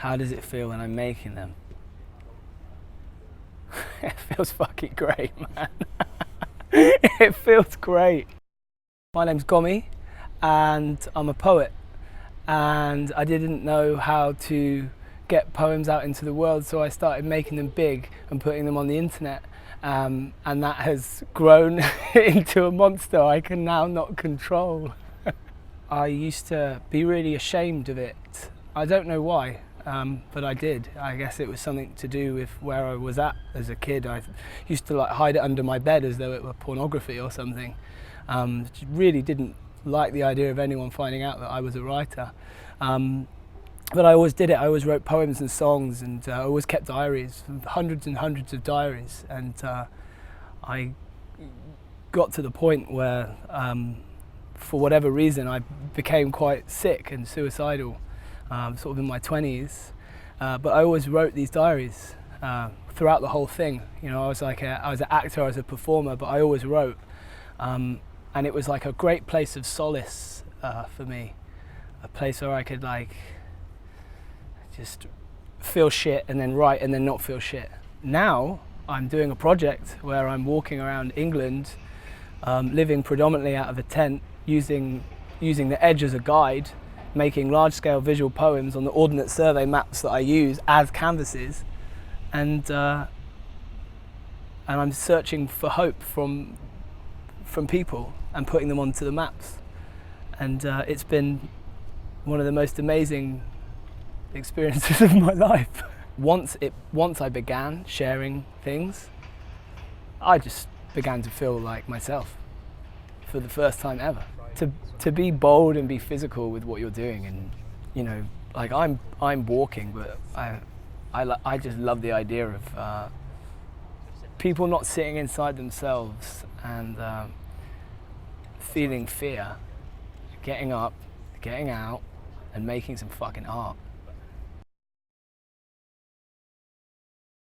How does it feel when I'm making them? It feels fucking great, man. It feels great. My name's GOMMIE and I'm a poet, and I didn't know how to get poems out into the world, so I started making them big and putting them on the internet, and that has grown into a monster I can now not control. I used to be really ashamed of it. I don't know why, but I did. I guess it was something to do with where I was at as a kid. I used to like hide it under my bed as though it were pornography or something. Really didn't like the idea of anyone finding out that I was a writer. But I always did it. I always wrote poems and songs, and I always kept diaries, hundreds and hundreds of diaries. And I got to the point where, for whatever reason, I became quite sick and suicidal, sort of in my 20s. But I always wrote these diaries throughout the whole thing. You know, I was an actor, I was a performer, but I always wrote. And it was like a great place of solace for me, a place where I could like just feel shit and then write and then not feel shit. Now I'm doing a project where I'm walking around England, living predominantly out of a tent, using the edge as a guide, making large-scale visual poems on the Ordnance Survey maps that I use as canvases, and I'm searching for hope from people and putting them onto the maps. And it's been one of the most amazing experiences of my life. Once I began sharing things, I just began to feel like myself for the first time ever. To be bold and be physical with what you're doing, and you know, like I'm walking, but I just love the idea of people not sitting inside themselves and feeling fear, getting up, getting out, and making some fucking art.